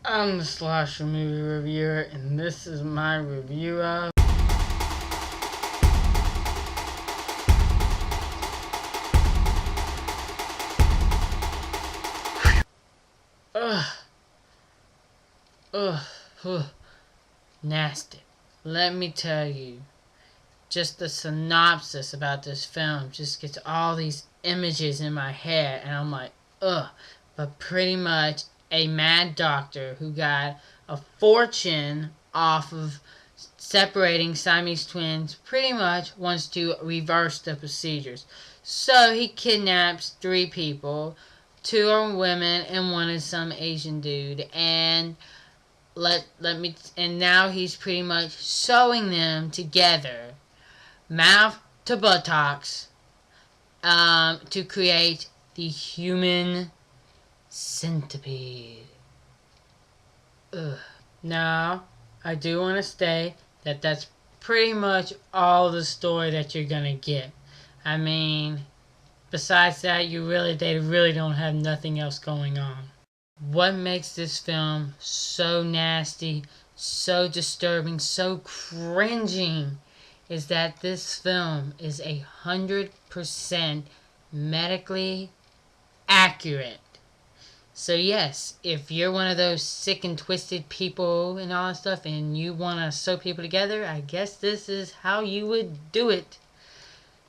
I'm the Slasher Movie Reviewer, and this is my review of Ugh. Ugh. Ugh. Nasty. Let me tell you, just the synopsis about this film just gets all these images in my head, and I'm like, ugh. But pretty much a mad doctor who got a fortune off of separating Siamese twins pretty much wants to reverse the procedures. So he kidnaps 3 people. 2 are women and 1 is some Asian dude, and now he's pretty much sewing them together, mouth to buttocks, to create the human centipede. Ugh. Now, I do want to state that that's pretty much all the story that you're gonna get. I mean, besides that, they really don't have nothing else going on. What makes this film so nasty, so disturbing, so cringing is that this film is 100% medically accurate. So yes, if you're one of those sick and twisted people and all that stuff and you want to sew people together, I guess this is how you would do it.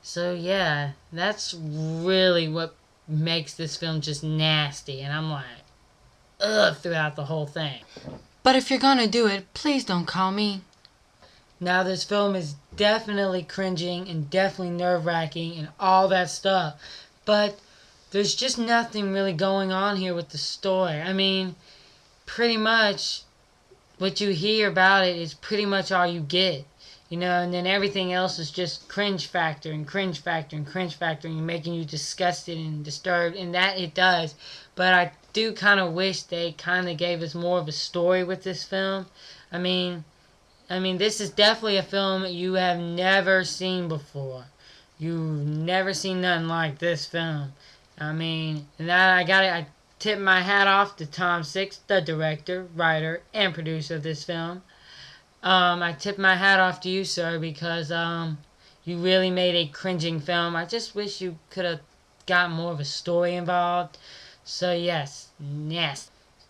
So yeah, that's really what makes this film just nasty, and I'm like, ugh, throughout the whole thing. But if you're gonna do it, please don't call me. Now this film is definitely cringing and definitely nerve-wracking and all that stuff, but there's just nothing really going on here with the story. I mean, pretty much what you hear about it is pretty much all you get. You know, and then everything else is just cringe factor and cringe factor and cringe factor and making you disgusted and disturbed, and that it does. But I do kind of wish they kind of gave us more of a story with this film. I mean, this is definitely a film you have never seen before. You've never seen nothing like this film. I mean, and I tip my hat off to Tom Six, the director, writer, and producer of this film. I tip my hat off to you, sir, because you really made a cringing film. I just wish you could have got more of a story involved. So yes.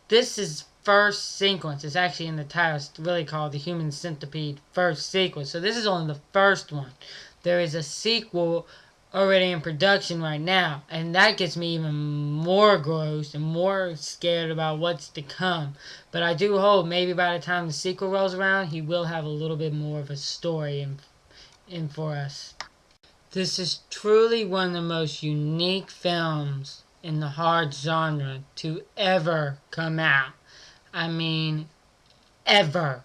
This is first sequence. It's actually in the title. It's really called The Human Centipede First Sequence. So this is only the first one. There is a sequel already in production right now, and that gets me even more gross and more scared about what's to come. But I do hope maybe by the time the sequel rolls around, he will have a little bit more of a story in for us. This is truly one of the most unique films in the horror genre to ever come out. I mean, ever.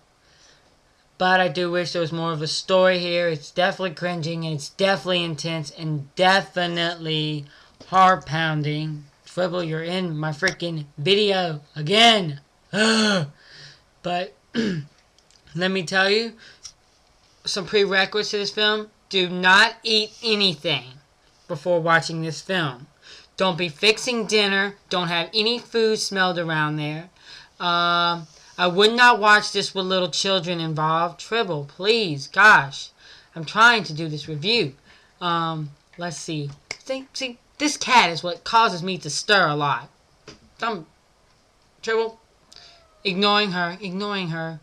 But I do wish there was more of a story here. It's definitely cringing, and it's definitely intense, and definitely heart-pounding. Tribble, you're in my freaking video again. But let me tell you, some prerequisites to this film. Do not eat anything before watching this film. Don't be fixing dinner. Don't have any food smelled around there. I would not watch this with little children involved. Tribble, please, gosh. I'm trying to do this review. Let's see. See, this cat is what causes me to stir a lot. Tribble, ignoring her.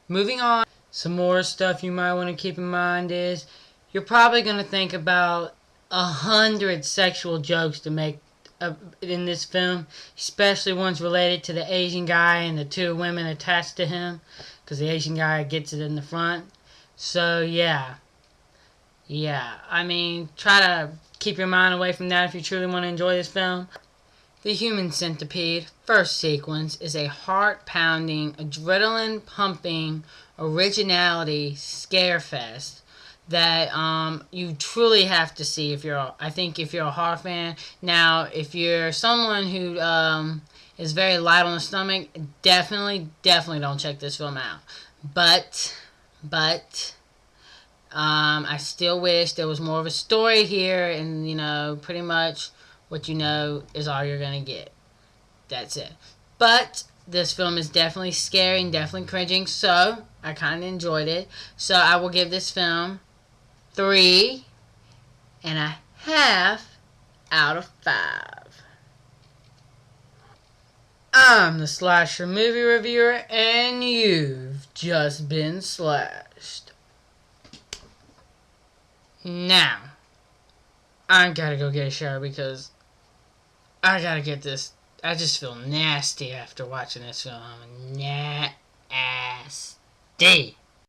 Moving on. Some more stuff you might want to keep in mind is you're probably going to think about 100 sexual jokes to make in this film, especially ones related to the Asian guy and the 2 women attached to him, because the Asian guy gets it in the front. So yeah, I mean, try to keep your mind away from that if you truly want to enjoy this film. The Human Centipede First Sequence is a heart-pounding, adrenaline-pumping, originality scarefest that you truly have to see if you're a horror fan. Now, if you're someone who is very light on the stomach, definitely don't check this film out. But I still wish there was more of a story here, and pretty much what you know is all you're gonna get. That's it. But this film is definitely scary and definitely cringing, so I kind of enjoyed it. So I will give this film 3.5 out of 5. I'm the Slasher Movie Reviewer, and you've just been slashed. Now, I gotta go get a shower because I gotta get this. I just feel nasty after watching this film. Nasty.